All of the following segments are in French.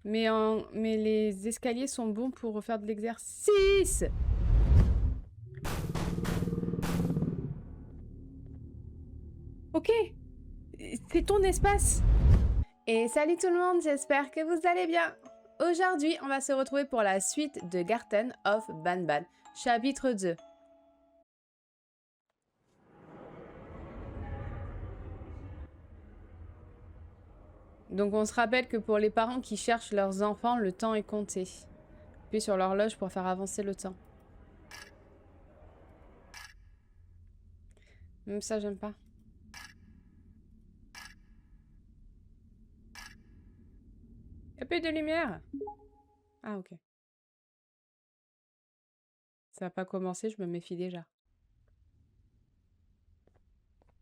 Mais les escaliers sont bons pour faire de l'exercice. Ok, c'est ton espace. Et salut tout le monde, j'espère que vous allez bien. Aujourd'hui, on va se retrouver pour la suite de Garten of Banban, chapitre 2. Donc on se rappelle que pour les parents qui cherchent leurs enfants, le temps est compté. Puis sur l'horloge pour faire avancer le temps. Même ça, j'aime pas. Y'a plus de lumière. Ah, ok. Ça n'a pas commencé, je me méfie déjà.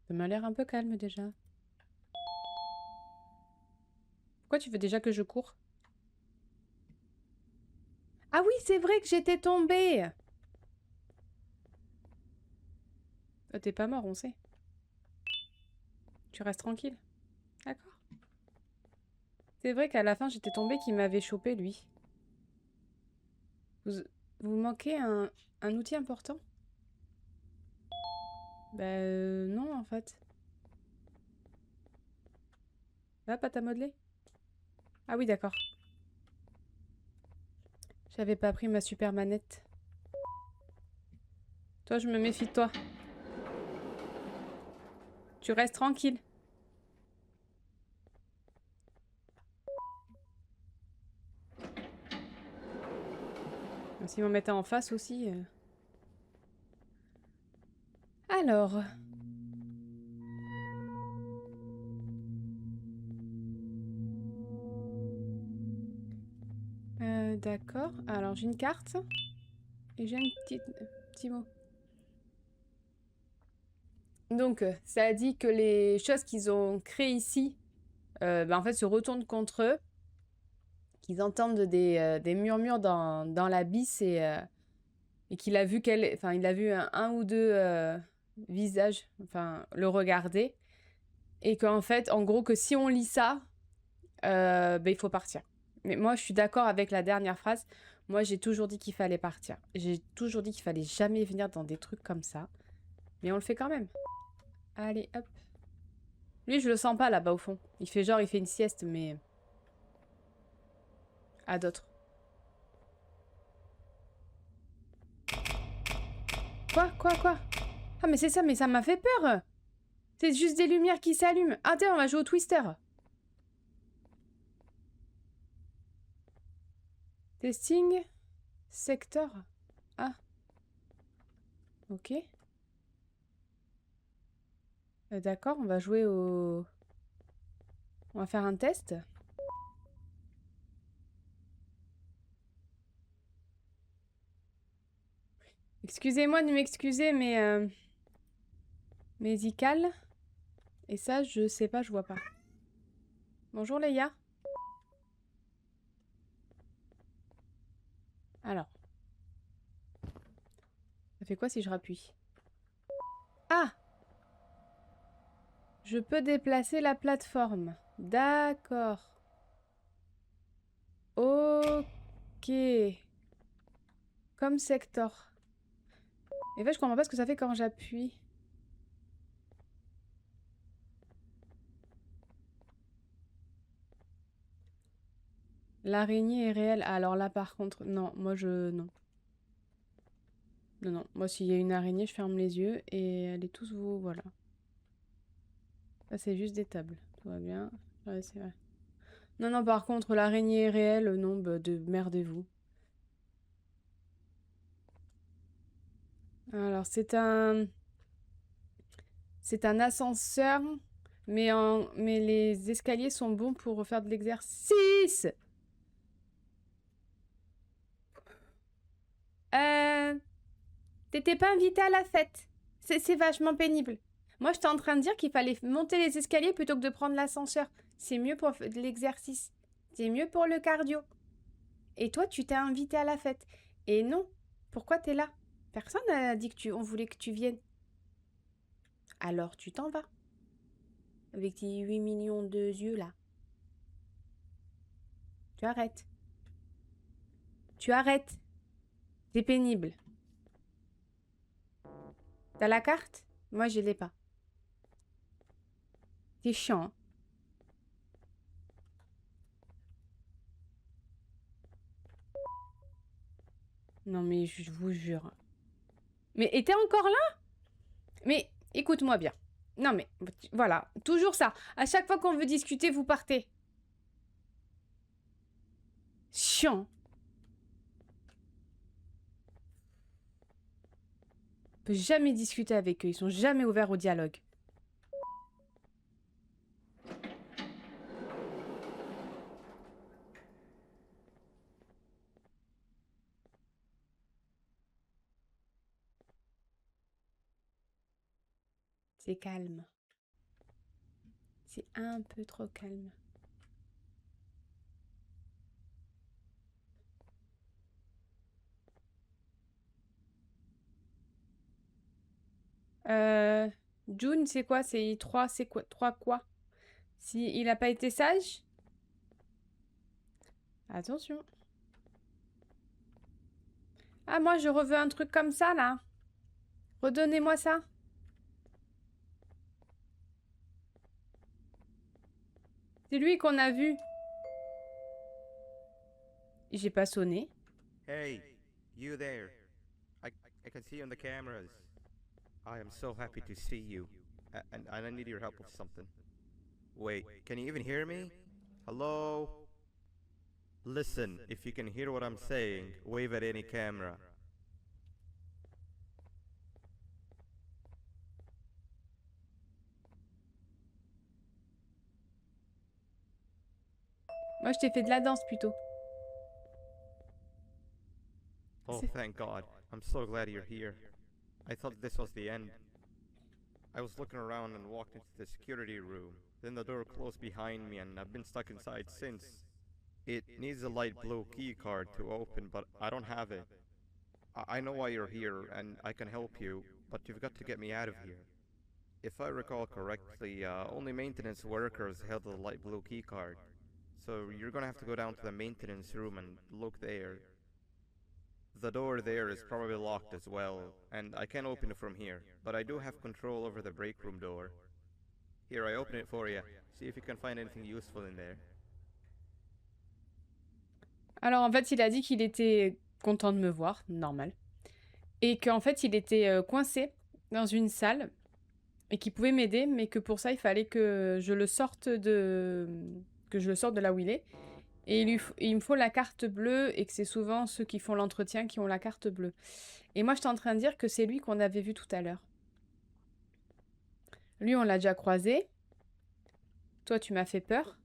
Ça m'a l'air un peu calme déjà. Pourquoi tu veux déjà que je cours? Ah oui, c'est vrai que j'étais tombée. T'es pas mort, on sait. Tu restes tranquille. D'accord. C'est vrai qu'à la fin, j'étais tombée qu'il m'avait chopé, lui. Vous, vous manquez un outil important? Non, en fait. La pâte à modeler? Ah oui, d'accord. J'avais pas pris ma super manette. Toi, je me méfie de toi. Tu restes tranquille. S'ils m'en mettaient en face aussi. Alors. D'accord. Alors, j'ai une carte. Et j'ai un petit mot. Donc, ça dit que les choses qu'ils ont créées ici, en fait, se retournent contre eux. Qu'ils entendent des murmures dans l'abysse et qu'il a vu il a vu un ou deux visages, le regarder. Et qu'en fait, en gros, que si on lit ça, il faut partir. Mais moi, je suis d'accord avec la dernière phrase. Moi, j'ai toujours dit qu'il fallait partir. J'ai toujours dit qu'il fallait jamais venir dans des trucs comme ça. Mais on le fait quand même. Allez, hop. Lui, je le sens pas là-bas au fond. Il fait genre, il fait une sieste, mais... à d'autres. Quoi? Ah, mais c'est ça, mais ça m'a fait peur. C'est juste des lumières qui s'allument. Ah, tiens, on va jouer au Twister. Testing. Secteur. Ah. Ok. D'accord, on va jouer au... On va faire un test. Excusez-moi de m'excuser, mais... Médical. Et ça, je sais pas, je vois pas. Bonjour, Leia. Alors. Ça fait quoi si je rappuie? Ah! Je peux déplacer la plateforme. D'accord. Ok. Comme secteur. Et en fait, je comprends pas ce que ça fait quand j'appuie. L'araignée est réelle. Alors là, par contre, non. Moi, non. Non. Moi, s'il y a une araignée, je ferme les yeux et elle est tous vous. Voilà. Ça, c'est juste des tables. Tout va bien. Ouais, c'est vrai. Non, par contre, l'araignée est réelle. Non, merdez-vous. Alors, c'est un ascenseur, mais les escaliers sont bons pour faire de l'exercice. T'étais pas invité à la fête. C'est vachement pénible. Moi, j'étais en train de dire qu'il fallait monter les escaliers plutôt que de prendre l'ascenseur. C'est mieux pour de l'exercice. C'est mieux pour le cardio. Et toi, tu t'es invité à la fête. Et non. Pourquoi t'es là? Personne n'a dit on voulait que tu viennes. Alors tu t'en vas. Avec tes 8 millions de yeux là. Tu arrêtes. Tu arrêtes. C'est pénible. T'as la carte? Moi, je l'ai pas. C'est chiant. Hein. Non, mais je vous jure. Mais et t'es encore là? Mais écoute-moi bien. Non, mais voilà. Toujours ça. À chaque fois qu'on veut discuter, vous partez. Chiant. On peut jamais discuter avec eux. Ils sont jamais ouverts au dialogue. C'est calme. C'est un peu trop calme. June, c'est quoi? C'est 3, c'est quoi? 3 quoi? Si il a pas été sage? Attention. Ah, moi, je reveux un truc comme ça, là. Redonnez-moi ça. C'est lui qu'on a vu. J'ai pas sonné. Hey, you there. I can see you on the cameras. I am so happy to see you. And I need your help with something. Wait, can you even hear me? Hello? Listen, if you can hear what I'm saying, wave at any camera. Moi, je t'ai fait de la danse, plutôt. Oh, thank God. I'm so glad you're here. I thought this was the end. I was looking around and walked into the security room. Then the door closed behind me and I've been stuck inside since. It needs a light blue key card to open, but I don't have it. I know why you're here and I can help you, but you've got to get me out of here. If I recall correctly, only maintenance workers held the light blue key card. So you're gonna have to go down to the maintenance room and look there. The door there is probably locked as well, and I can't open it from here, but I do have control over the break room door. Here, I open it for you. See if you can find anything useful in there. Alors, en fait, il a dit qu'il était content de me voir, normal. Et qu'en fait, il était coincé dans une salle et qu'il pouvait m'aider, mais que pour ça, il fallait que je le sorte de là où il est. Et il me faut la carte bleue et que c'est souvent ceux qui font l'entretien qui ont la carte bleue. Et moi, j'étais en train de dire que c'est lui qu'on avait vu tout à l'heure. Lui, on l'a déjà croisé. Toi, tu m'as fait peur.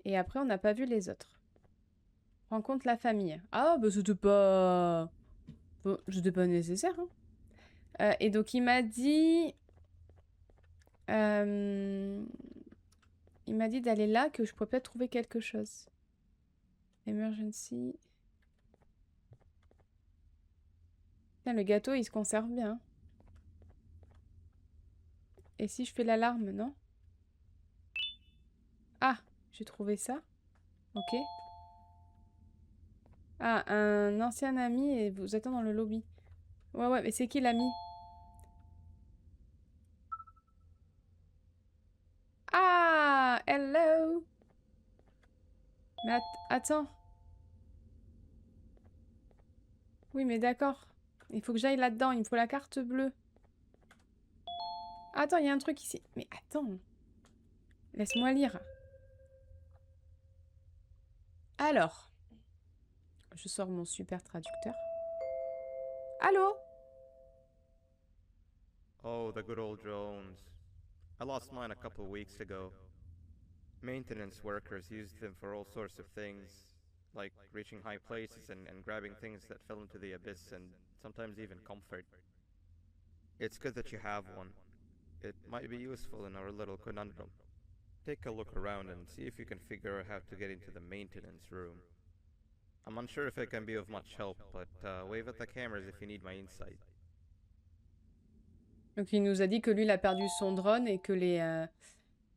Et après, on n'a pas vu les autres. Rencontre la famille. Ah, bah c'était pas... Bon, c'était pas nécessaire. Hein. Et donc, il m'a dit... Il m'a dit d'aller là, que je pourrais peut-être trouver quelque chose. Emergency. Tiens, le gâteau, il se conserve bien. Et si je fais l'alarme, non? Ah, j'ai trouvé ça. Ok. Ah, un ancien ami et vous attend dans le lobby. Ouais, mais c'est qui l'ami? Ah, hello. Mais attends. Oui, mais d'accord. Il faut que j'aille là-dedans. Il me faut la carte bleue. Attends, il y a un truc ici. Mais attends. Laisse-moi lire. Alors. Je sors mon super traducteur. Allô? Oh, the good old drones. I lost mine a couple weeks ago. Maintenance workers used them for all sorts of things, like reaching high places and grabbing things that fell into the abyss and sometimes even comfort. It's good that you have one. It might be useful in our little conundrum. Take a look around and see if you can figure out how to get into the maintenance room. I'm unsure if it can be of much help, but wave at the cameras if you need my insight. Donc il nous a dit que lui, il a perdu son drone et que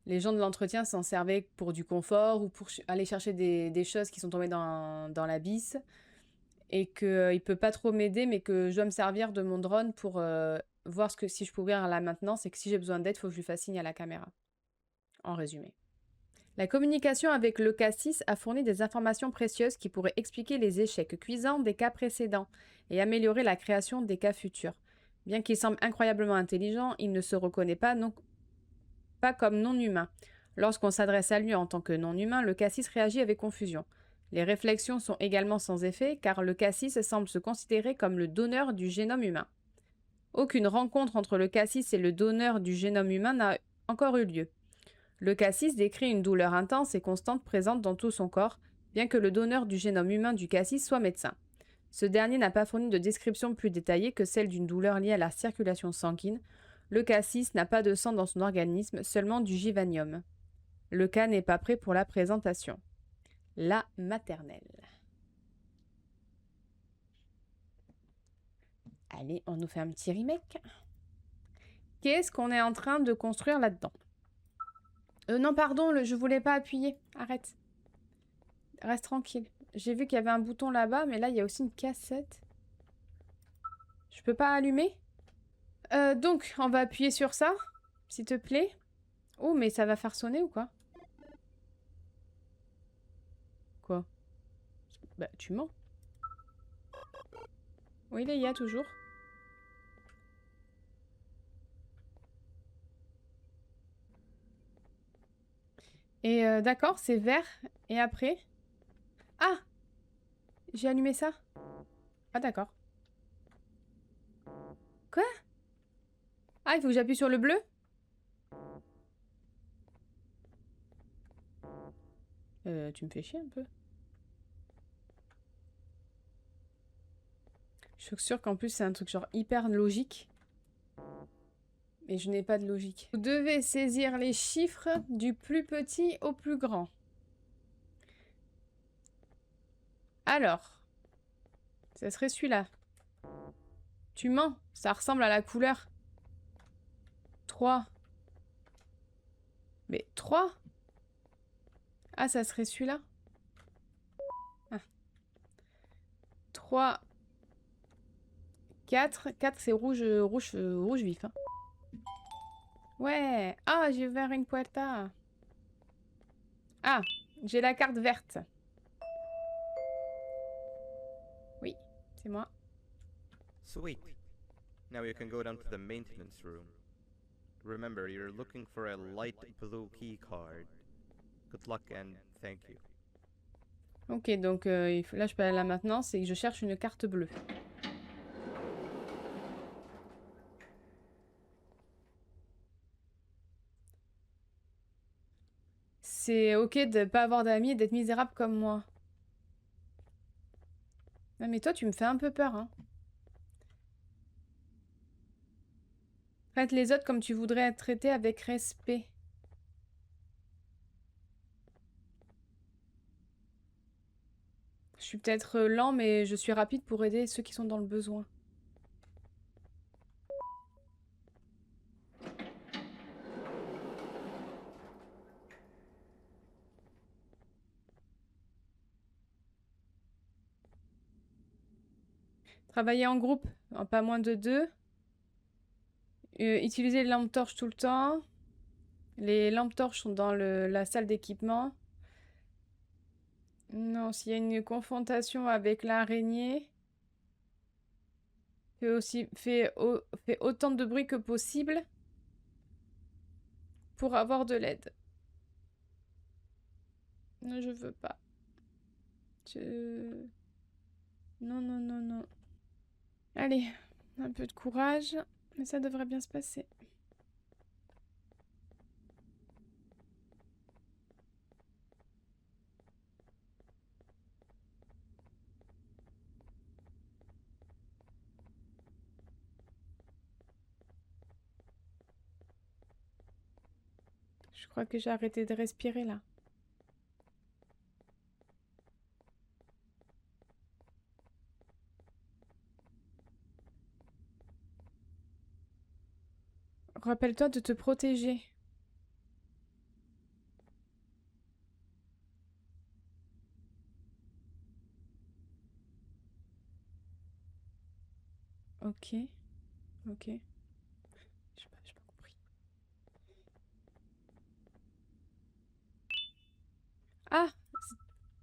les gens de l'entretien s'en servaient pour du confort ou pour aller chercher des choses qui sont tombées dans l'abysse. Et qu'il ne peut pas trop m'aider, mais que je dois me servir de mon drone pour voir si je peux ouvrir la maintenance et que si j'ai besoin d'aide, il faut que je lui fasse signe à la caméra. En résumé. La communication avec le Cassis a fourni des informations précieuses qui pourraient expliquer les échecs cuisants des cas précédents et améliorer la création des cas futurs. Bien qu'il semble incroyablement intelligent, il ne se reconnaît pas comme non-humain. Lorsqu'on s'adresse à lui en tant que non-humain, le Cassis réagit avec confusion. Les réflexions sont également sans effet, car le Cassis semble se considérer comme le donneur du génome humain. Aucune rencontre entre le Cassis et le donneur du génome humain n'a encore eu lieu. Le Cassis décrit une douleur intense et constante présente dans tout son corps, bien que le donneur du génome humain du Cassis soit médecin. Ce dernier n'a pas fourni de description plus détaillée que celle d'une douleur liée à la circulation sanguine. Le Cassis n'a pas de sang dans son organisme, seulement du givanium. Le cas n'est pas prêt pour la présentation. La maternelle. Allez, on nous fait un petit remake. Qu'est-ce qu'on est en train de construire là-dedans? Non, pardon, je voulais pas appuyer. Arrête. Reste tranquille. J'ai vu qu'il y avait un bouton là-bas, mais là, il y a aussi une cassette. Je peux pas allumer? Donc, on va appuyer sur ça, s'il te plaît. Oh, mais ça va faire sonner ou quoi? Quoi? Bah, tu mens. Oui, il y a toujours. Et d'accord, c'est vert. Et après? Ah! J'ai allumé ça. Ah, d'accord. Quoi? Ah, il faut que j'appuie sur le bleu? Tu me fais chier un peu. Je suis sûre qu'en plus c'est un truc genre hyper logique. Mais je n'ai pas de logique. Vous devez saisir les chiffres du plus petit au plus grand. Alors, ça serait celui-là. Tu mens, ça ressemble à la couleur. 3. Mais 3? Ah, ça serait celui-là. Ah. 3. 4. 4, c'est rouge, rouge vif. Hein. Ouais. Ah, j'ai ouvert une puerta. Ah, j'ai la carte verte. Oui, c'est moi. Sweet. Now you can go down to the maintenance room. Remember, you're looking for a light blue key card. Good luck and thank you. Ok, donc là je peux aller à la maintenance et que je cherche une carte bleue. C'est ok de pas avoir d'amis et d'être misérable comme moi. Non mais toi tu me fais un peu peur, hein. Traite les autres comme tu voudrais être traité avec respect. Je suis peut-être lent, mais je suis rapide pour aider ceux qui sont dans le besoin. Travailler en groupe, pas moins de 2. Utiliser les lampes torches tout le temps. Les lampes torches sont dans la salle d'équipement. Non, s'il y a une confrontation avec l'araignée, fais autant de bruit que possible pour avoir de l'aide. Non, je veux pas. Non, non, non, non. Allez, un peu de courage, mais ça devrait bien se passer. Je crois que j'ai arrêté de respirer là. Rappelle-toi de te protéger. Ok. Ok. J'ai pas compris. Ah!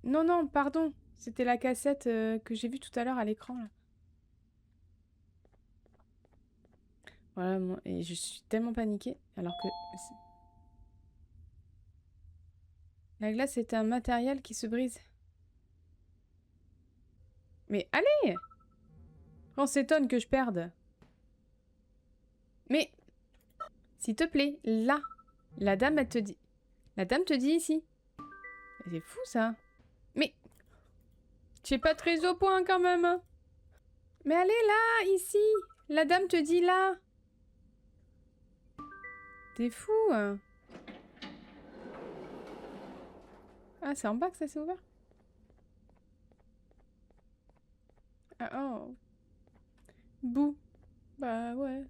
Non, non, pardon. C'était la cassette que j'ai vue tout à l'heure à l'écran, là. Voilà, et je suis tellement paniquée, alors que... La glace est un matériel qui se brise. Mais allez! On s'étonne que je perde. Mais, s'il te plaît, là. La dame, elle te dit... La dame te dit ici. C'est fou, ça. Mais, tu es pas très au point, quand même. Hein. Mais allez, là, ici. La dame te dit là. T'es fou, hein. Ah, c'est en bas que ça s'est ouvert? Ah, oh. Bouh. Bah, ouais.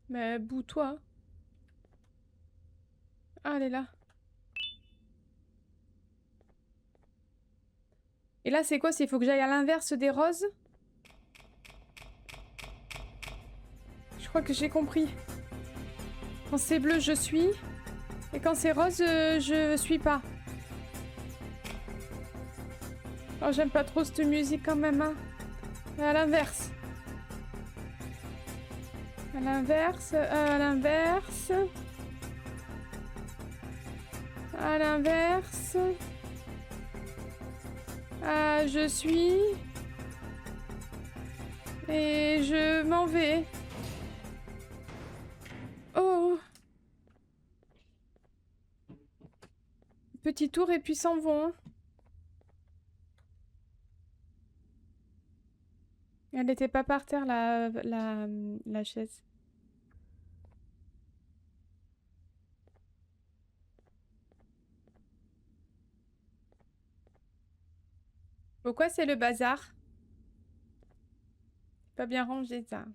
Mais bouh, toi. Ah, elle est là. Et là, c'est quoi? Il faut que j'aille à l'inverse des roses? Je crois que j'ai compris. Quand c'est bleu, je suis. Et quand c'est rose, je suis pas. Oh, j'aime pas trop cette musique quand même, hein. À l'inverse. À l'inverse, à l'inverse. À l'inverse. Ah, je suis. Et je m'en vais. Oh. Petit tour et puis s'en vont. Hein. Elle n'était pas par terre, la chaise. Pourquoi c'est le bazar? Pas bien rangé, ça.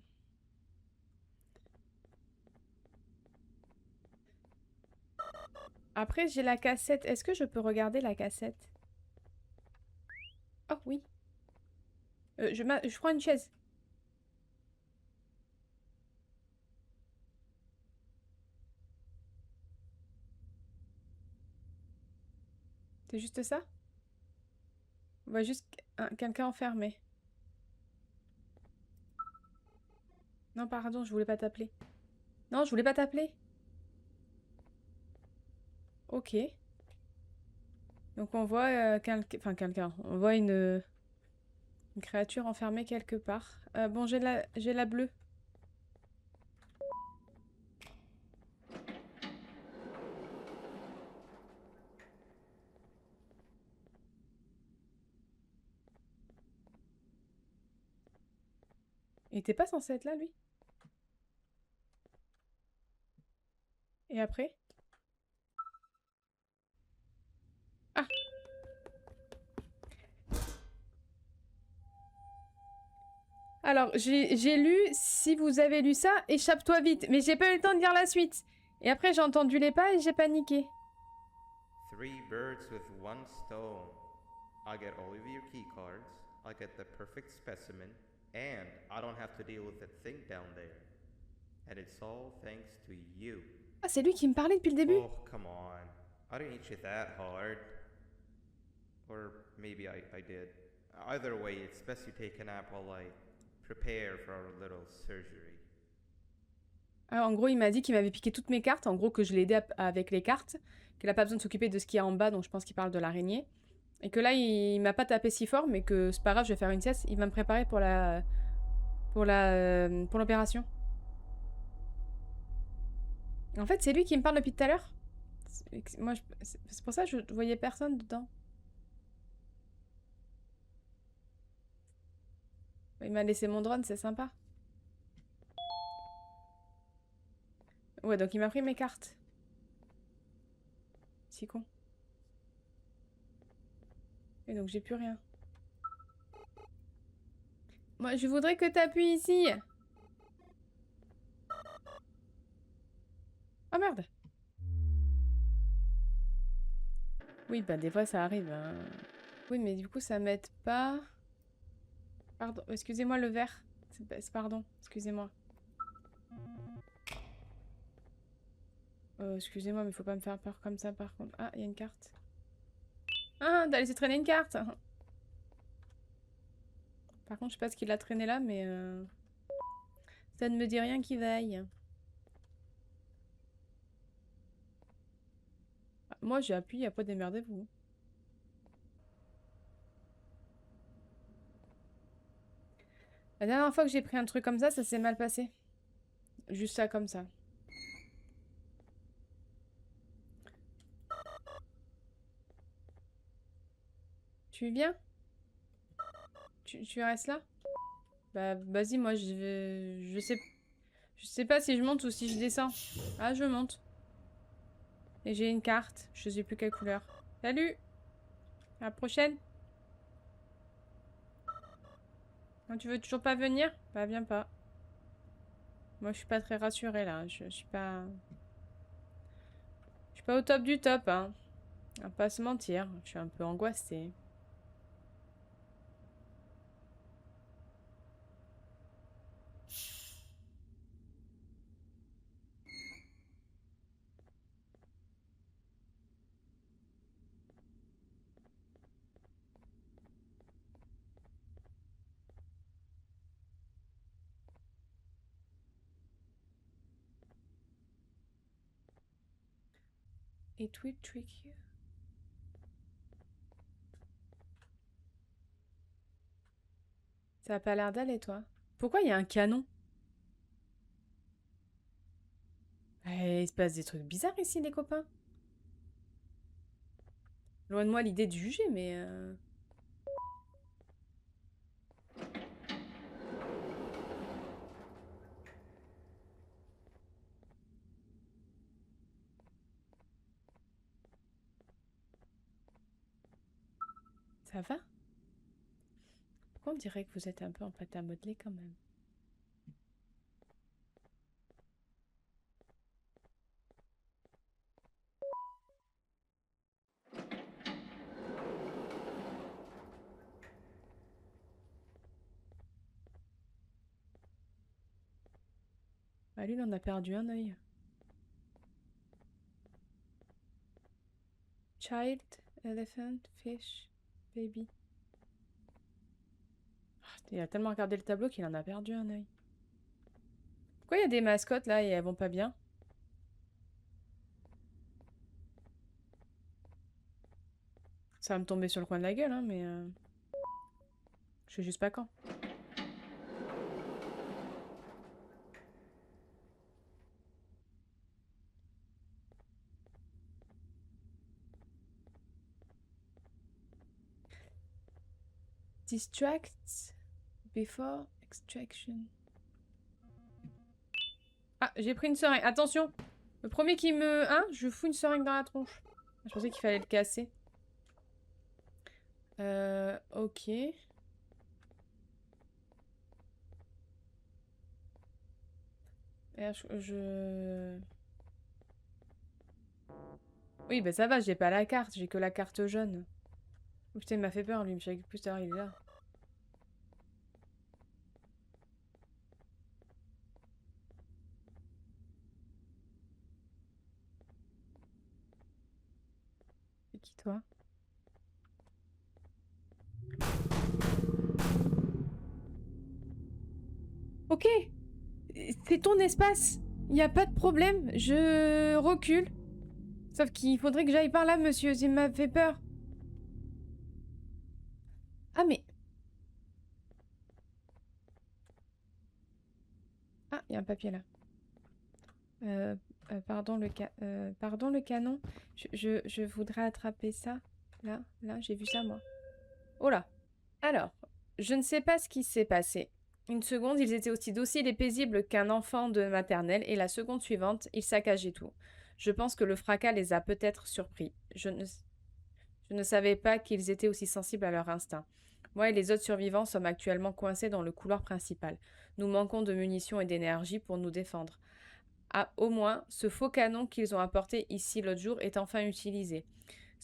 Après, j'ai la cassette. Est-ce que je peux regarder la cassette? Oh, oui. Je prends une chaise. C'est juste ça? On voit juste quelqu'un enfermé. Non, pardon, je voulais pas t'appeler. Non, je voulais pas t'appeler. Ok. Donc on voit quelqu'un. On voit une créature enfermée quelque part. Bon, j'ai la bleue. Il était pas censé être là, lui? Et après? Ah! Alors, j'ai lu, si vous avez lu ça, échappe-toi vite. Mais j'ai pas eu le temps de lire la suite. Et après, j'ai entendu les pas et j'ai paniqué. 3 birds with 1 stone. I get all of your key cards, I get the perfect specimen, and I don't have to deal with that thing down there. And it's all thanks to you. Ah, c'est lui qui me parlait depuis le début? Oh, come on. I didn't hit you that hard. Or maybe I did. Either way, it's best you take a nap while I prepare for our little surgery. Alors, en gros, il m'a dit qu'il m'avait piqué toutes mes cartes. En gros, que je l'ai aidé avec les cartes. Qu'il a pas besoin de s'occuper de ce qu'il y a en bas, donc je pense qu'il parle de l'araignée. Et que là, il m'a pas tapé si fort, mais que c'est pas grave, je vais faire une sieste. Il va me préparer pour l'opération. En fait, c'est lui qui me parle depuis tout à l'heure. Moi, c'est pour ça que je voyais personne dedans. Il m'a laissé mon drone, c'est sympa. Ouais, donc il m'a pris mes cartes. Si con. Et donc j'ai plus rien. Moi, je voudrais que t'appuies ici. Oh merde. Oui, bah des fois ça arrive. Hein. Oui, mais du coup ça m'aide pas. Pardon, excusez-moi le verre. Pardon, excusez-moi. Excusez-moi, mais faut pas me faire peur comme ça par contre. Ah, il y a une carte. Ah, t'as laissé traîner une carte. Par contre, je sais pas ce qu'il a traîné là, mais ça ne me dit rien qui vaille. Ah, moi, j'ai appuyé, après démerdez-vous. La dernière fois que j'ai pris un truc comme ça s'est mal passé. Juste ça, comme ça. Tu viens? Tu restes là? Bah, vas-y, moi, je vais... Je sais pas si je monte ou si je descends. Ah, je monte. Et j'ai une carte. Je sais plus quelle couleur. Salut! À la prochaine! Non, tu veux toujours pas venir? Bah, viens pas. Moi, je suis pas très rassurée, là. Je suis pas... Je suis pas au top du top, hein. On va pas se mentir. Je suis un peu angoissée. It will trick you. Ça a pas l'air d'aller, toi. Pourquoi il y a un canon? Il se passe des trucs bizarres ici, les copains. Loin de moi l'idée de juger, mais... Ça va? Pourquoi on dirait que vous êtes un peu en pâte à modeler quand même? Ah, lui, il en a perdu un œil. Child, elephant, fish, baby. Il a tellement regardé le tableau qu'il en a perdu un œil. Pourquoi il y a des mascottes là et elles vont pas bien? Ça va me tomber sur le coin de la gueule, hein, mais... Je sais juste pas quand. Distracts before extraction. Ah, j'ai pris une seringue. Attention! Le premier qui me... Hein? Je fous une seringue dans la tronche. Je pensais qu'il fallait le casser. Ok. Oui, bah ça va, j'ai pas la carte, j'ai que la carte jaune. Oh, putain, il m'a fait peur, lui. Je savais que plus tard, il est là. C'est qui, toi? Ok, c'est ton espace. Il n'y a pas de problème, je recule. Sauf qu'il faudrait que j'aille par là, monsieur, il m'a fait peur. Ah, mais... Ah, il y a un papier là. Pardon le canon. Je voudrais attraper ça. Là, j'ai vu ça, moi. Oh là. Alors, je ne sais pas ce qui s'est passé. Une seconde, ils étaient aussi dociles et paisibles qu'un enfant de maternelle, et la seconde suivante, ils saccageaient tout. Je pense que le fracas les a peut-être surpris. Je ne savais pas qu'ils étaient aussi sensibles à leur instinct. Moi et les autres survivants sommes actuellement coincés dans le couloir principal. Nous manquons de munitions et d'énergie pour nous défendre. Ah, au moins, ce faux canon qu'ils ont apporté ici l'autre jour est enfin utilisé.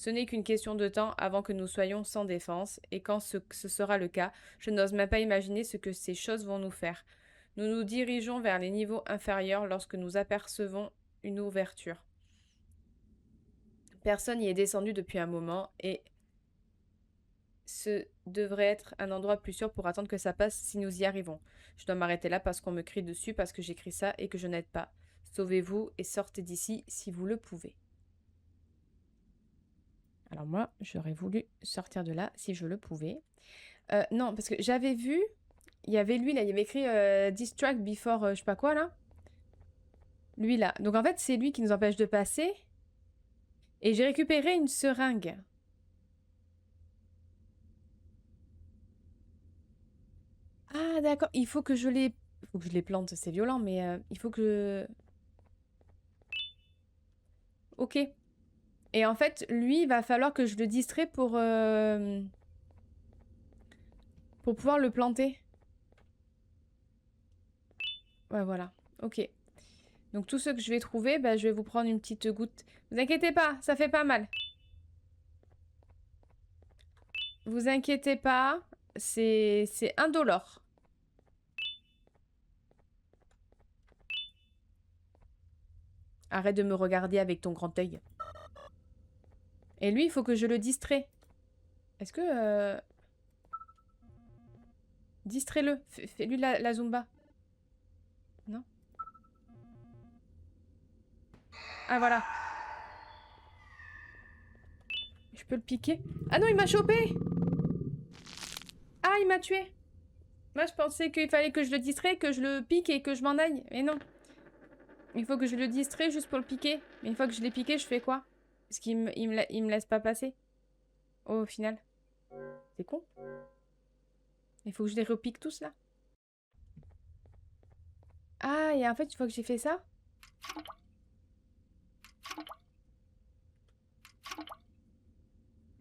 Ce n'est qu'une question de temps avant que nous soyons sans défense, et quand ce sera le cas, je n'ose même pas imaginer ce que ces choses vont nous faire. Nous nous dirigeons vers les niveaux inférieurs lorsque nous apercevons une ouverture. Personne n'y est descendu depuis un moment, et ce devrait être un endroit plus sûr pour attendre que ça passe si nous y arrivons. Je dois m'arrêter là parce qu'on me crie dessus, parce que j'écris ça et que je n'aide pas. Sauvez-vous et sortez d'ici si vous le pouvez. Alors moi, j'aurais voulu sortir de là si je le pouvais. Non, parce que j'avais vu, il y avait lui là, il y avait écrit Distract before je sais pas quoi là. Lui là. Donc en fait, c'est lui qui nous empêche de passer. Et j'ai récupéré une seringue. Ah d'accord, il faut que je les... faut que je les plante, c'est violent, mais il faut que... Ok. Et en fait, lui, il va falloir que je le distrais pour pouvoir le planter. Ouais, voilà. Ok. Donc tout ce que je vais trouver, bah, je vais vous prendre une petite goutte. Vous inquiétez pas, ça fait pas mal. Vous inquiétez pas, c'est indolore. Arrête de me regarder avec ton grand œil. Et lui, il faut que je le distrais. Est-ce que... Distrais-le. Fais-lui la Zumba. Non? Ah, voilà. Je peux le piquer. Ah non, il m'a chopé! Ah, il m'a tué. Moi, je pensais qu'il fallait que je le distrais, que je le pique et que je m'en aille. Mais non. Il faut que je le distrais juste pour le piquer. Mais une fois que je l'ai piqué, je fais quoi? Parce qu'il me laisse pas passer. Au final. C'est con. Il faut que je les repique tous, là. Ah, et en fait, une fois que j'ai fait ça...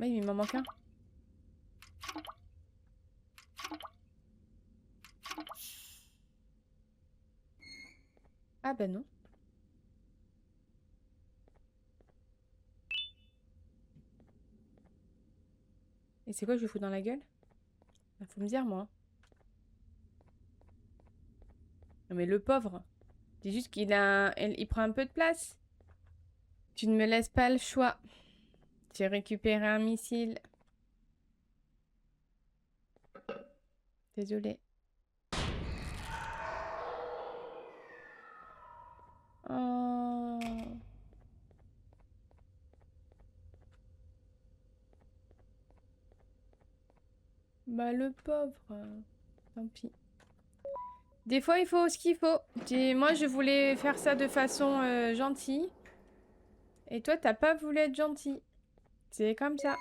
Oui, mais il m'en manque un. Ah, ben non. Et c'est quoi que je fous dans la gueule? Faut me dire, moi. Non, mais le pauvre. C'est juste il prend un peu de place. Tu ne me laisses pas le choix. J'ai récupéré un missile. Désolée. Oh. Bah le pauvre. Tant pis. Des fois, il faut ce qu'il faut. Moi, je voulais faire ça de façon gentille. Et toi, t'as pas voulu être gentil. C'est comme ça.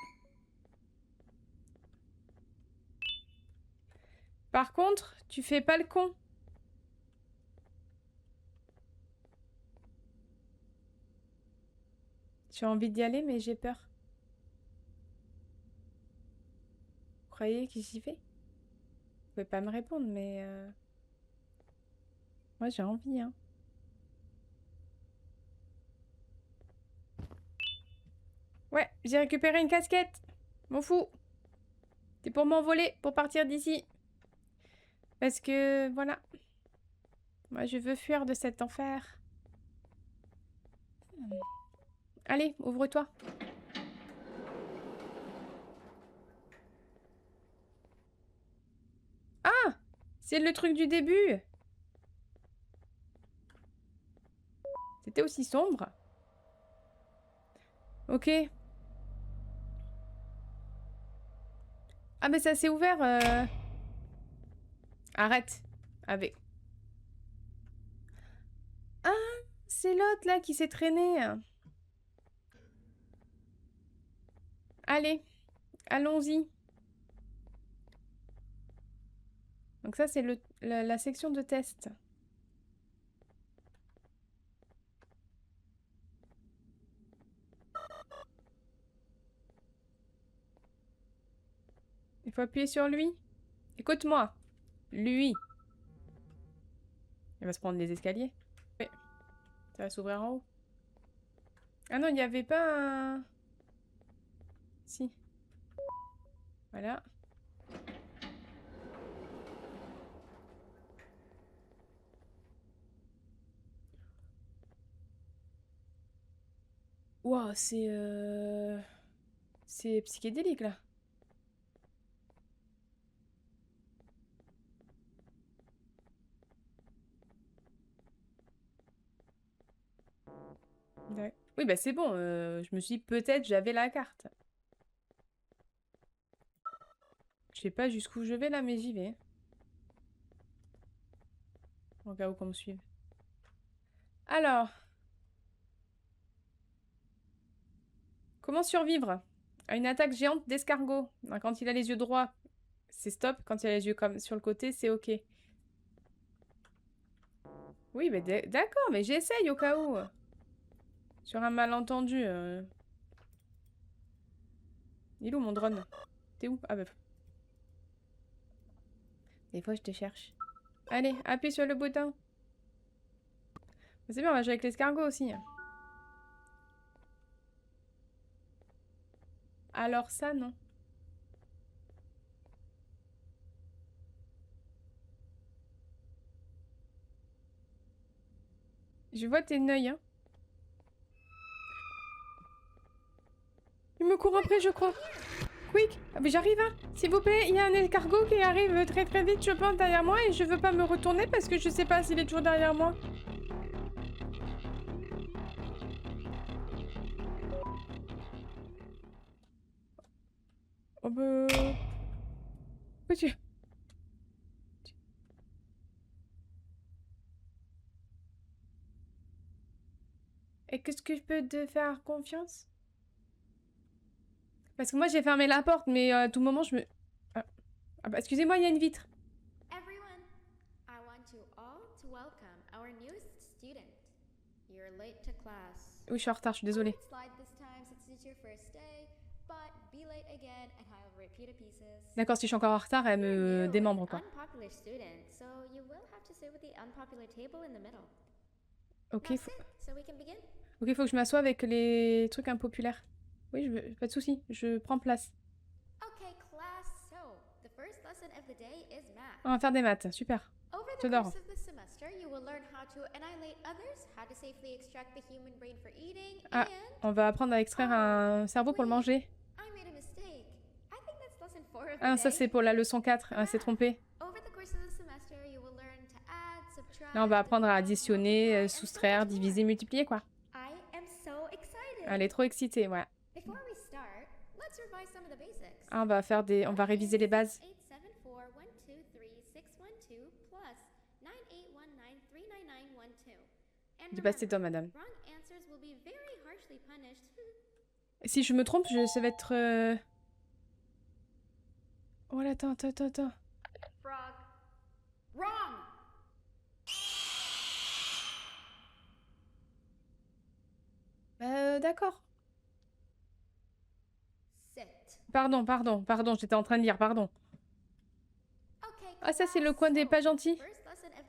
Par contre, tu fais pas le con. J'ai envie d'y aller, mais j'ai peur. Vous croyez que j'y vais? Vous pouvez pas me répondre, mais... Moi, j'ai envie, hein. Ouais, j'ai récupéré une casquette. M'en fous. C'est pour m'envoler, pour partir d'ici. Parce que, voilà. Moi, je veux fuir de cet enfer. Allez, ouvre-toi. Ah! C'est le truc du début. C'était aussi sombre. Ok. Ah, mais ça s'est ouvert. Arrête. Avec. Ah, c'est l'autre là qui s'est traîné. Allez, allons-y. Donc ça, c'est la section de test. Il faut appuyer sur lui. Écoute-moi. Lui. Il va se prendre les escaliers. Oui. Ça va s'ouvrir en haut. Ah non, il n'y avait pas un... Si. Voilà. Wow, c'est psychédélique là. Ouais. Oui, bah c'est bon. Je me suis dit peut-être j'avais la carte. Je sais pas jusqu'où je vais là, mais j'y vais. Au cas où qu'on me suive. Alors, comment survivre à une attaque géante d'escargot? Quand il a les yeux droits, c'est stop. Quand il a les yeux comme sur le côté, c'est ok. Oui, mais d'accord, mais j'essaye au cas où. Sur un malentendu. Il est où mon drone? T'es où? Ah bah. Des fois, je te cherche. Allez, appuie sur le bouton. C'est bien, on va jouer avec l'escargot aussi. Alors ça, non. Je vois tes œils, hein. Il me court après, je crois. Quick, ah, mais j'arrive, hein. S'il vous plaît, il y a un escargot qui arrive très très vite, je pense, derrière moi et je veux pas me retourner parce que je sais pas s'il est toujours derrière moi. Oh bah... Petit. Et qu'est-ce que je peux te faire confiance? Parce que moi j'ai fermé la porte, mais à tout moment je me... Ah, ah bah excusez-moi, il y a une vitre. Everyone, I want you all to welcome our newest student. You're late to class. Oui, je suis en retard, je suis désolée. Slide this time since it's your first day, but be late again and I'll rip you to pieces. D'accord, si je suis encore en retard, elle me démembre quoi. Unpopular student, so you will have to sit with the unpopular table in the middle. Ok, Now sit, so we can begin. ok, faut que je m'assoie avec les trucs impopulaires. Oui, pas de souci, je prends place. Okay, class, so the first lesson of the day is math. On va faire des maths, super. Over the J'adore. course of the semester, you will learn how to annihilate others, how to safely extract the human brain for eating, Ah, on va apprendre à extraire un cerveau pour le manger. I made a mistake. I think that's lesson 4 of the Ah, ça day. c'est pour la leçon 4, ah, c'est trompé. Over the course of the semester, you will learn to add, subtract, Là, on va apprendre à additionner, multiply, and soustraire, so much more. diviser, multiplier quoi. I am so excited. Elle est trop excitée, ouais. Before we start, let's revise some of the basics. Ah, on va réviser les bases. 874123612 plus 981939912. And Du passe tes remember, madame. wrong answers will be very harshly punished. Si je me trompe, ça va être... Oh là, attends. Frog. Wrong. D'accord. Sit. Pardon, j'étais en train de lire, pardon. Okay, Ah, ça c'est le class, coin des so, pas gentils. first lesson of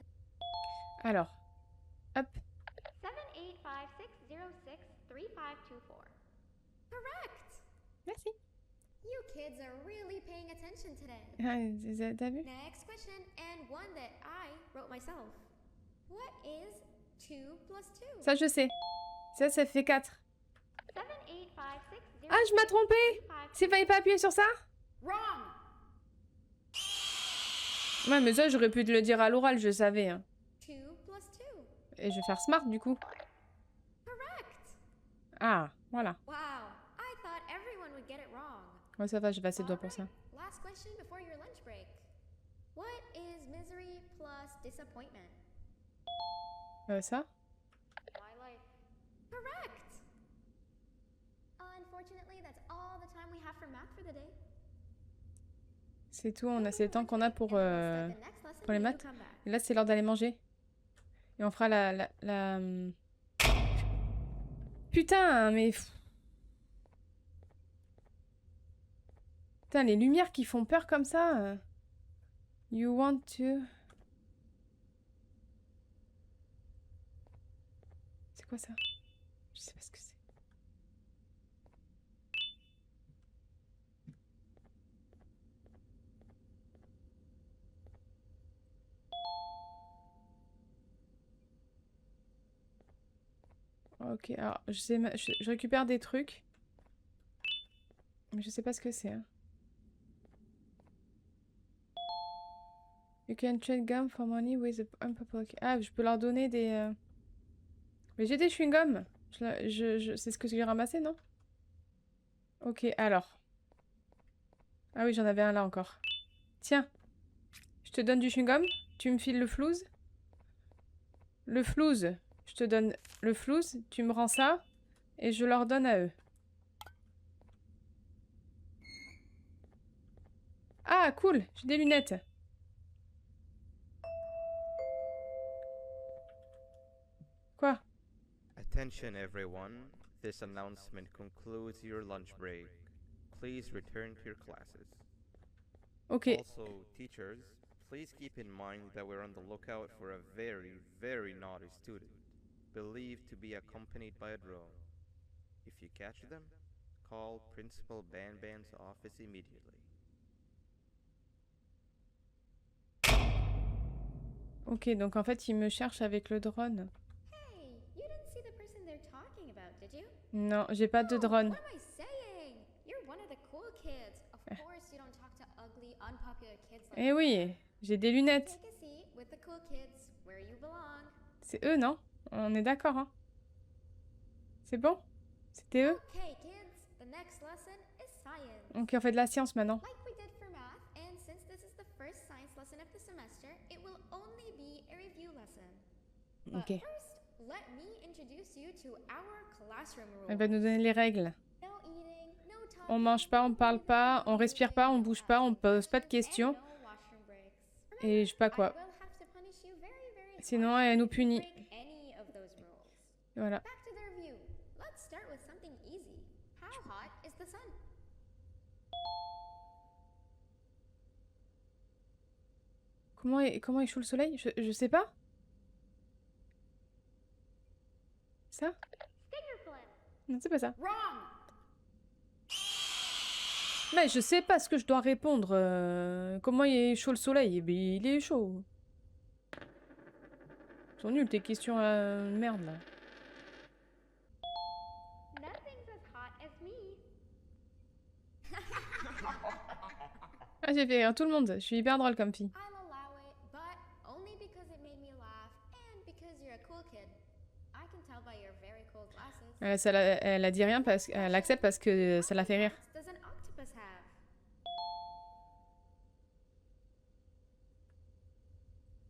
Alors, hop. 78560635524. Correct. Merci. You kids are really paying attention today. Ah, t'as vu? Next question, and one that I wrote myself. What is 2 plus 2? Ça, je sais. Ça fait 4. 78560. Ah, je m'ai trompée. C'est fallait pas appuyer sur ça? Wrong. Ouais, mais ça, j'aurais pu te le dire à l'oral, je savais. Hein. 2 plus 2. Et je vais faire smart, du coup. Correct. Ah, voilà. Wow, I thought everyone would get it wrong. Ouais, ça va, j'ai passé le doigt pour ça. Alright, last question before your lunch break. What is misery plus disappointment? Ça? My life. Correct. Unfortunately, that's all the time we have for math for the day. C'est tout, on a c'est le temps qu'on a pour les maths. Et là, c'est l'heure d'aller manger. Et on fera la... Putain, mais... Putain, les lumières qui font peur comme ça. You want to... C'est quoi ça? Je sais pas ce que c'est. Ok, alors je sais, je récupère des trucs. Mais je sais pas ce que c'est. Hein. You can trade gum for money with a unpopular... Ah, je peux leur donner des... Mais j'ai des chewing-gums. C'est ce que j'ai ramassé, non? Ok, alors. Ah oui, j'en avais un là encore. Tiens, je te donne du chewing-gum. Tu me files le flouze. Le flouze, je te donne le flouze. Tu me rends ça. Et je leur donne à eux. Ah, cool, j'ai des lunettes. Quoi? Attention everyone, this announcement concludes your lunch break. Please return to your classes. Ok. Also, teachers, please keep in mind that we're on the lookout for a very, very naughty student, believed to be accompanied by a drone. If you catch them, call Principal Banban's office immediately. Ok, donc en fait, ils me cherchent avec le drone. Hey, you didn't see the person they're talking about, did you? Non, j'ai pas de Oh, drone. what am I saying? You're one of the cool kids. Of course you don't talk to ugly, unpopular kids like Eh oui, j'ai des lunettes. Take a seat with the cool kids where you belong. C'est eux, non? On est d'accord, hein? C'est bon? C'était eux? Okay, kids, the next lesson is science. Ok, on fait de la science maintenant. Like we did for math, and since this is the first science lesson of the semester, it will only be a review lesson. But Ok. first, let me introduce you to our classroom rules. Elle va nous donner les règles. No eating, no talking, On mange pas, on parle pas, on respire pas, on bouge pas, on pose pas de questions. and no washroom breaks. Et je sais pas I quoi. will have to punish you very, very Sinon, harshly elle nous if you punit. break any of those rules. Voilà. Back to the review. Let's start with something easy. How hot is the sun? Comment est chaud le soleil? Je sais pas. Ça? Non, c'est pas ça. Wrong! Mais je sais pas ce que je dois répondre. Comment il est chaud le soleil? Eh bien, il est chaud. Ils sont nuls tes questions à merde là. Nothing's as hot as me. Ah, j'ai fait rire tout le monde. Je suis hyper drôle comme fille. I'll allow it, but only because it made me laugh and because you're a cool kid. I can tell by your very cool glasses. Elle a dit rien parce qu'elle accepte parce que ça la fait rire. What does an octopus have?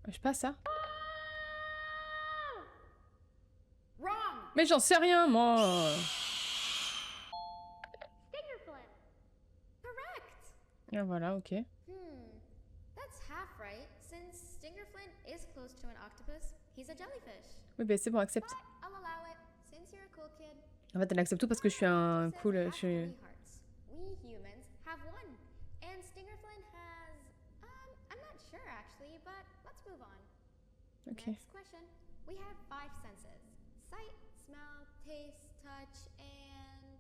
Je sais pas ça. Wrong! Mais j'en sais rien moi. Stinger flip. Correct. Ah, voilà, ok. That's half right, since Stingerflint is close to an octopus. He's a jellyfish. Oui, ben c'est bon, accepte. But I'll allow it, since you're a cool kid. En fait, elle accepte tout parce que je suis un Octopuses cool. have Je suis... three hearts. We humans have one. And Stingerflint has... I'm not sure actually, but let's move on. Ok. Next question. We have 5 senses. Sight, smell, taste, touch, and...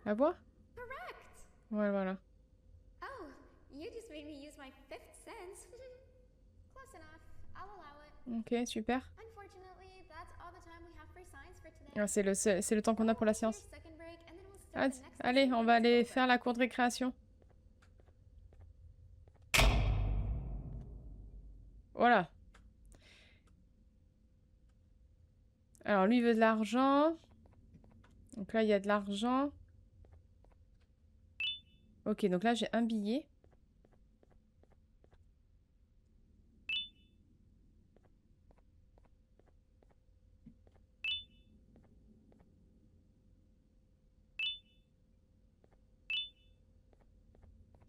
La voix? Correct! Ouais, voilà. Oh, you just made me use my 5th sense. Close enough. I'll allow it. Ok, super. Unfortunately, that's all the time we have for science for today. Ah, c'est le temps qu'on a pour la science. Here's second break, and then we'll start Ah, the next allez, lesson on when va it's aller over. faire la cour de récréation. Voilà. Alors, lui veut de l'argent. Donc là, il y a de l'argent. Ok, donc là, j'ai un billet.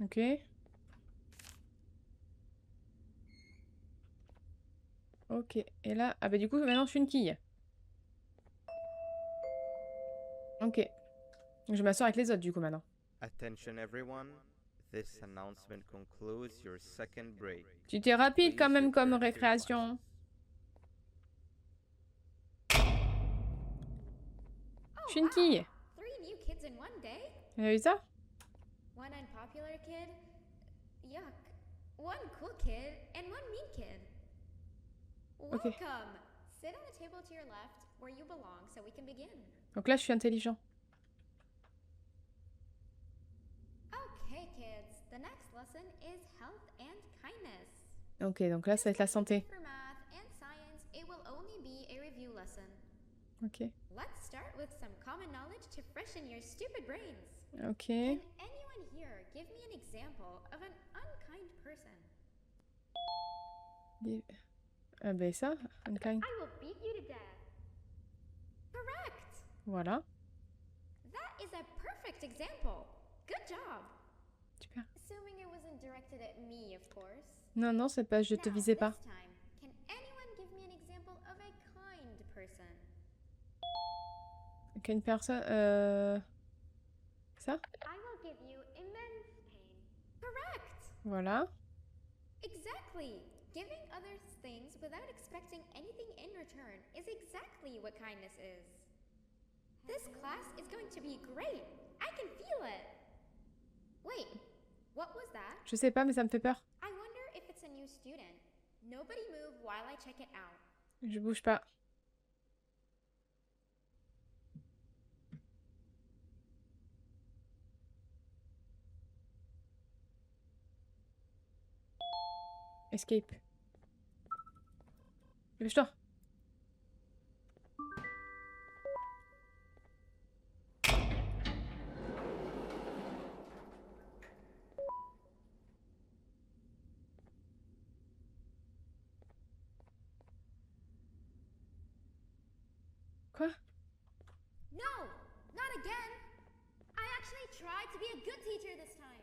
Ok. Ok. Et là... Ah bah du coup, maintenant, je suis une quille. Ok. Je m'assois avec les autres, du coup, maintenant. Attention everyone, this announcement concludes your second break. Tu t'es rapide quand Please même comme return to your récréation. Oh, Je suis une wow. quille. 3 new kids in one day? Vous avez vu ça? One unpopular kid? Yuck. One cool kid and one mean kid. Ok. Welcome! Sit on the table to your left, where you belong, so we can begin. Donc là, je suis intelligent. Okay, kids, the next lesson is health and kindness. Ok, donc là, ça va être la santé. For math and science, it will only be a review lesson. Ok. Let's start with some common knowledge to freshen your stupid brains. Ok. Can anyone here give me an example of an unkind person? Ah ben ça, unkind. I will beat you to death. Correct! Voilà. That is a perfect example. Good job. Super. Assuming it wasn't directed at me, of course. Non, non, c'est pas, je te Now, visais pas. this time, can anyone give me an example of a kind person? Qu'une personne, ça? I will give you immense pain. Correct! Voilà. Exactly! Giving others things without expecting anything in return is exactly what kindness is. This class is going to be great! I can feel it! Wait, what was that? Je sais pas, mais ça me fait peur. I wonder if it's a new student. Nobody move while I check it out. Je bouge pas. Escape. Dépêche-toi. Quoi? No! Not again! I actually tried to be a good teacher this time.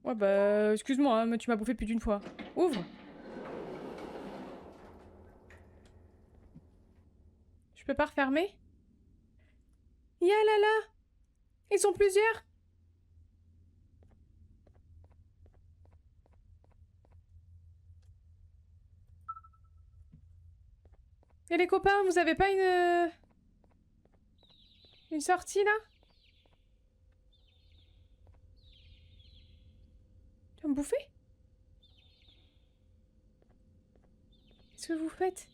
Ouais bah, excuse-moi, hein, mais tu m'as bouffé plus d'une fois. Ouvre! Je peux pas refermer? Ya là là! Ils sont plusieurs! Et les copains, vous avez pas une sortie là? Tu vas me bouffer? Qu'est-ce que vous faites?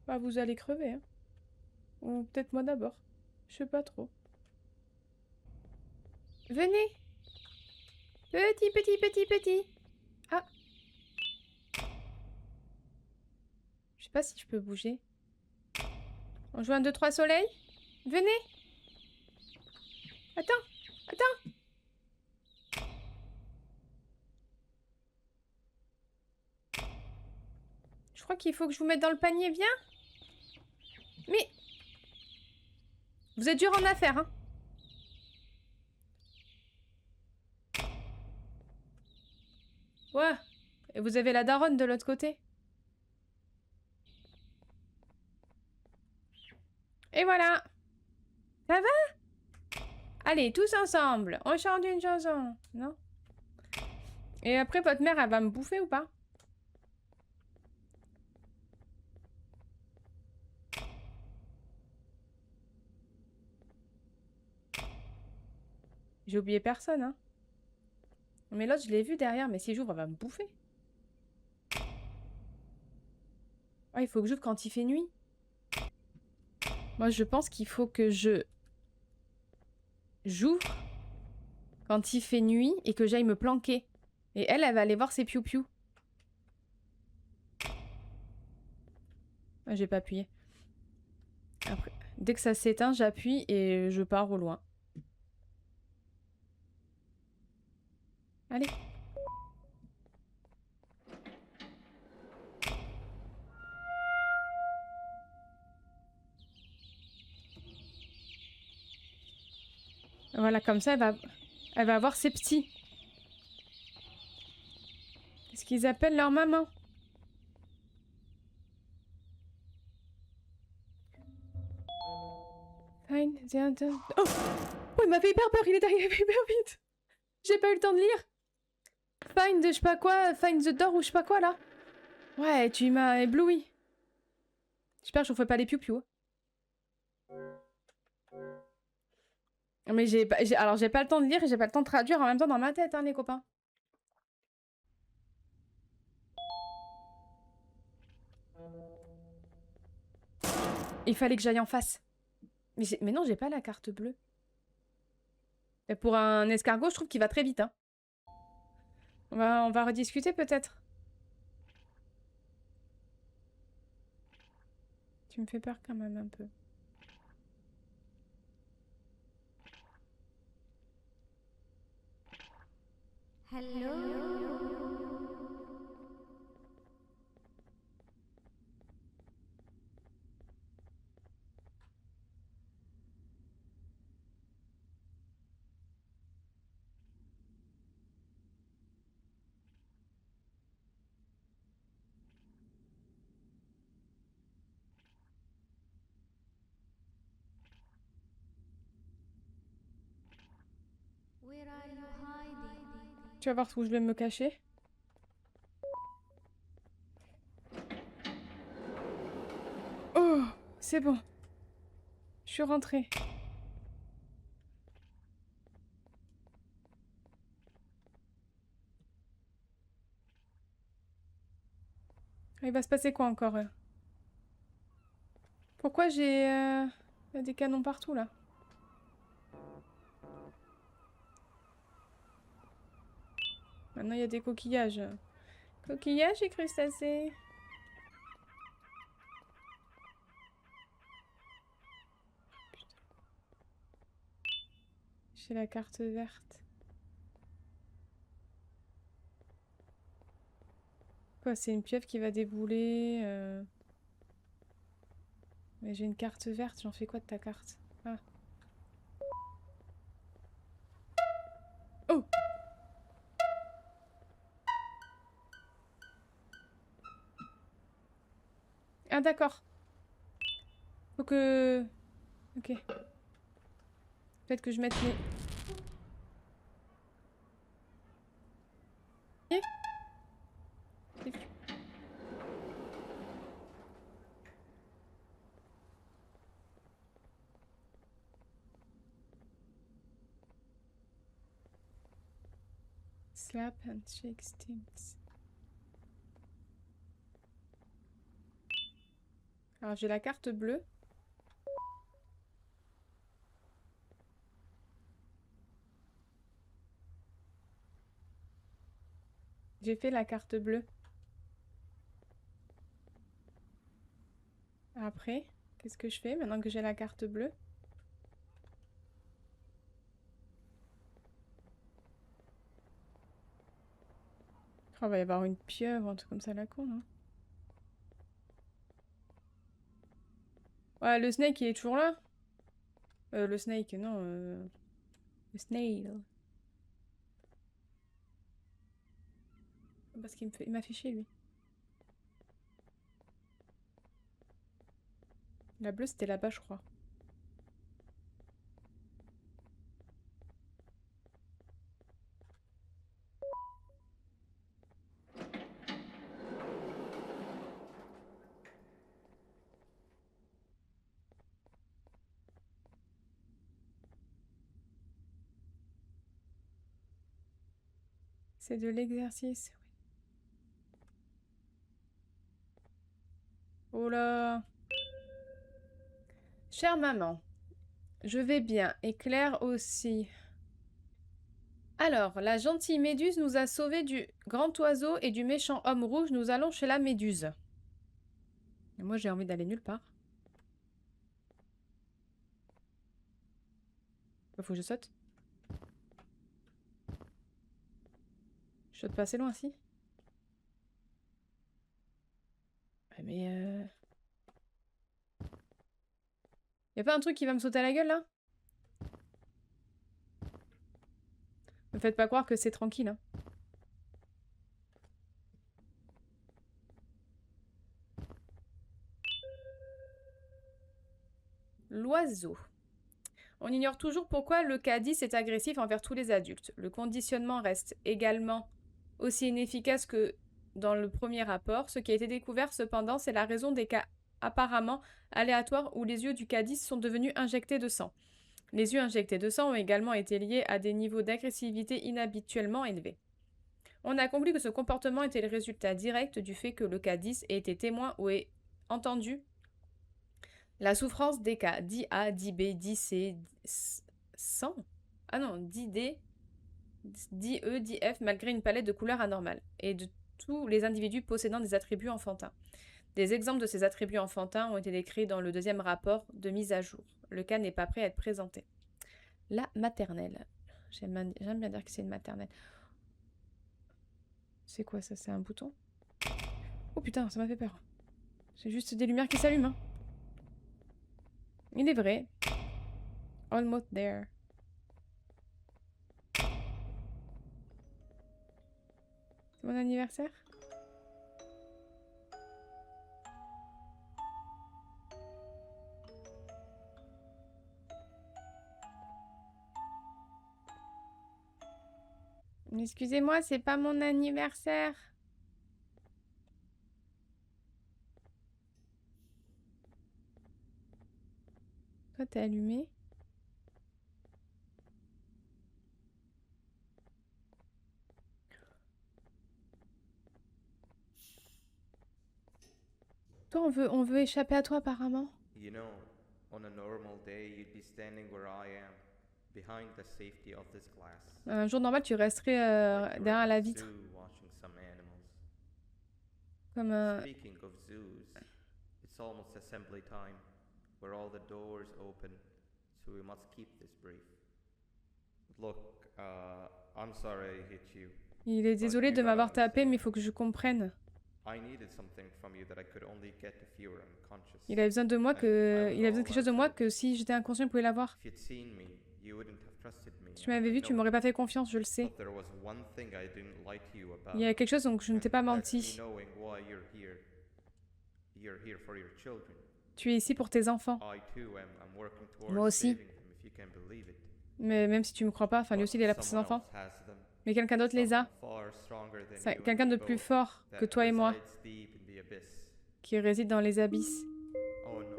Bah vous allez crever, hein. Ou peut-être moi d'abord. Je sais pas trop. Venez! Petit, petit, petit, petit! Ah! Je sais pas si je peux bouger. On joue un 2-3 soleil? Venez! Attends! Attends! Je crois qu'il faut que je vous mette dans le panier, viens! Mais... Vous êtes dur en affaires, hein? Ouais. Et vous avez la daronne de l'autre côté. Et voilà! Ça va? Allez, tous ensemble, on chante une chanson, non? Et après, votre mère, elle va me bouffer ou pas? J'ai oublié personne, hein. Mais l'autre, je l'ai vu derrière, mais si j'ouvre, elle va me bouffer. Ah, il faut que j'ouvre quand il fait nuit. Moi, je pense qu'il faut que j'ouvre quand il fait nuit et que j'aille me planquer. Et elle, elle va aller voir ses piou-piou. Ah, j'ai pas appuyé. Après, dès que ça s'éteint, j'appuie et je pars au loin. Allez. Voilà, comme ça, elle va avoir ses petits. Qu'est-ce qu'ils appellent leur maman? Fine, the hunter... Oh! Oh, il m'a fait hyper peur, il est arrivé hyper vite. J'ai pas eu le temps de lire. Find je sais pas quoi, find the door ou je sais pas quoi là. Ouais, tu m'as ébloui. J'espère que je vous fais pas les piou-piou. Mais alors j'ai pas le temps de lire et j'ai pas le temps de traduire en même temps dans ma tête, hein, les copains. Il fallait que j'aille en face. Mais non, j'ai pas la carte bleue. Et pour un escargot, je trouve qu'il va très vite, hein. On va rediscuter peut-être. Tu me fais peur quand même un peu. Hello? Where are you hiding? Tu vas voir où je vais me cacher. Oh, c'est bon. Je suis rentrée. Il va se passer quoi encore? Pourquoi j'ai y a des canons partout là? Maintenant il y a des coquillages. Coquillages et crustacés. J'ai la carte verte. Quoi, c'est une pieuvre qui va débouler Mais j'ai une carte verte, j'en fais quoi de ta carte? Ah. Oh! Ah d'accord. Faut que... Ok. Peut-être que je mette mes... Slap and shake sticks. Alors j'ai la carte bleue. J'ai fait la carte bleue. Après, qu'est-ce que je fais maintenant que j'ai la carte bleue? Oh, il va y avoir une pieuvre, un truc comme ça à la con, non? Ouais, le snake, il est toujours là. Le snake, non. Le snail. Parce qu'il il m'a fait chier, lui. La bleue, c'était là-bas, je crois. C'est de l'exercice. Oh là. Chère maman, je vais bien. Et Claire aussi. Alors, la gentille méduse nous a sauvés du grand oiseau et du méchant homme rouge. Nous allons chez la méduse. Et moi, j'ai envie d'aller nulle part. Faut que je saute. Je saute pas assez loin, si. Ouais, mais Y a pas un truc qui va me sauter à la gueule, là? Me faites pas croire que c'est tranquille, hein. L'oiseau. On ignore toujours pourquoi le K10 est agressif envers tous les adultes. Le conditionnement reste également aussi inefficace que dans le premier rapport. Ce qui a été découvert cependant, c'est la raison des cas apparemment aléatoires où les yeux du K10 sont devenus injectés de sang. Les yeux injectés de sang ont également été liés à des niveaux d'agressivité inhabituellement élevés. On a conclu que ce comportement était le résultat direct du fait que le cas 10 ait été témoin ou ait entendu la souffrance des cas 10A, 10B, 10C, 100 Ah non, 10D, 10E, 10F, malgré une palette de couleurs anormale, et de tous les individus possédant des attributs enfantins. Des exemples de ces attributs enfantins ont été décrits dans le deuxième rapport de mise à jour. Le cas n'est pas prêt à être présenté. La maternelle. J'aime bien dire que c'est une maternelle. C'est quoi ça? C'est un bouton? Oh putain, ça m'a fait peur. C'est juste des lumières qui s'allument. Hein. Il est vrai. Almost there. C'est mon anniversaire? Excusez-moi, c'est pas mon anniversaire. Toi, t'es allumé. Toi, on veut échapper à toi, apparemment. You know, on a normal day, you'd be standing where I am, behind the safety of this glass. Un jour normal, tu resterais Like you're derrière at la a vitre. zoo watching some animals. Comme Speaking of zoos, it's almost assembly time, where all the doors open, so we must keep this brief. Look, I'm sorry I hit you. Il est désolé de m'avoir tapé, mais il faut que je comprenne. I needed something from you that I could only get if you were unconscious. Il a besoin de moi que... Il a besoin de quelque chose de moi que si j'étais inconscient, il pouvait l'avoir. If you'd seen me, you wouldn't have trusted me. Si tu m'avais vu, tu m'aurais pas fait confiance, je le sais. But there was one thing I didn't lie to you about. Il y a quelque chose dont je ne t'ai pas And that's menti. me knowing why you're here. You're here for your children. Tu es ici pour tes enfants. I too am. I'm working towards Moi aussi. saving them, if you can believe it. Mais même si tu me crois pas, enfin lui aussi il est là pour ses Someone enfants. else has them. Mais quelqu'un d'autre les a. Someone far stronger than you and Quelqu'un de me plus both, fort que that toi et moi, resides deep in the abyss. qui réside dans les abysses. Oh no.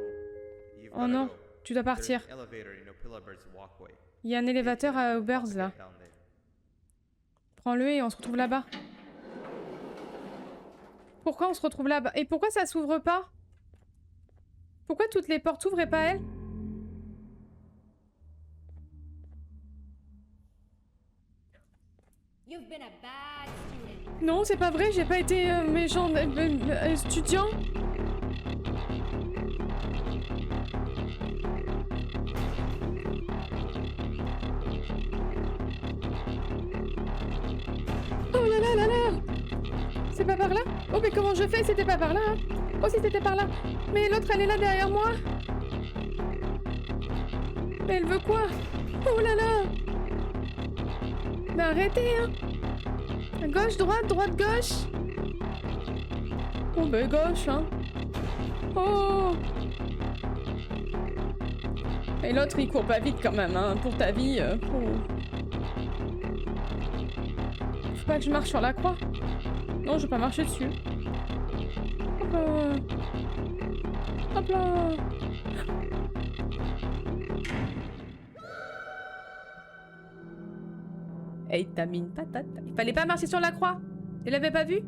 You've Oh gotta non, go. tu dois There's partir. an elevator in O'Pillarbird's walkway. Il y a un élévateur à Birds là. Prends-le et on se retrouve là-bas. Pourquoi on se retrouve là-bas? Et pourquoi ça s'ouvre pas? Pourquoi toutes les portes s'ouvrent et pas elles? You've been a bad student. Non, c'est pas vrai, j'ai pas été méchant étudiant. Oh là là là là! C'est pas par là? Oh mais comment je fais? C'était pas par là! Hein. Oh si c'était par là! Mais l'autre elle est là derrière moi! Mais elle veut quoi? Oh là là! Mais arrêtez hein! Gauche, droite, droite, gauche! Oh ben gauche hein! Oh! Et l'autre il court pas vite quand même hein, pour ta vie. Faut pas que je marche sur la croix. Non, je vais pas marcher dessus. Hop là. Hop là. Hey, t'as mis une patate. Il fallait pas marcher sur la croix. Tu l'avais pas vu?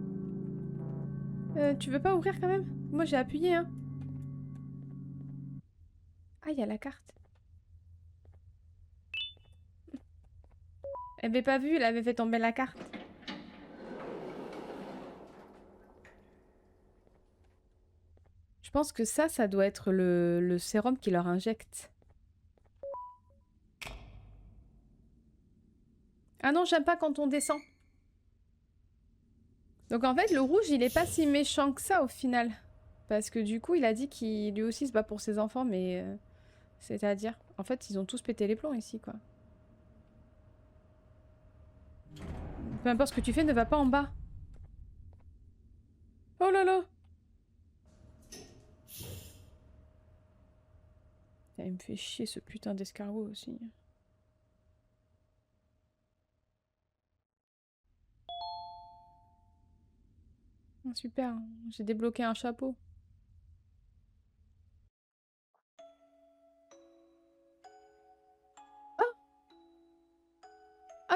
Tu veux pas ouvrir quand même? Moi j'ai appuyé hein. Ah, il y a la carte. Elle avait pas vu, elle avait fait tomber la carte. Je pense que ça doit être le sérum qui leur injecte. Ah non, j'aime pas quand on descend. Donc en fait, le rouge, il est pas si méchant que ça au final. Parce que du coup, il a dit qu'il lui aussi se bat pour ses enfants, mais... c'est-à-dire... En fait, ils ont tous pété les plombs ici, quoi. Peu importe ce que tu fais, ne va pas en bas. Oh là là! Il me fait chier ce putain d'escargot aussi. Oh, super, j'ai débloqué un chapeau.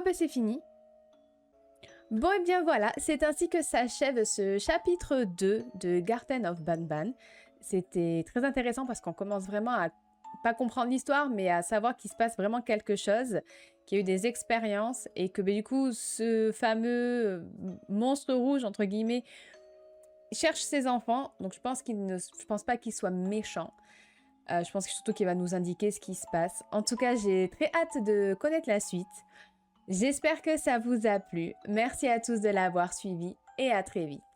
Ah ben c'est fini. Bon et bien voilà, c'est ainsi que s'achève ce chapitre 2 de Garten of Banban. C'était très intéressant parce qu'on commence vraiment à pas comprendre l'histoire, mais à savoir qu'il se passe vraiment quelque chose, qu'il y a eu des expériences et que du coup ce fameux monstre rouge entre guillemets cherche ses enfants. Donc je pense pas qu'il soit méchant. Je pense surtout qu'il va nous indiquer ce qui se passe. En tout cas, j'ai très hâte de connaître la suite. J'espère que ça vous a plu. Merci à tous de l'avoir suivi et à très vite.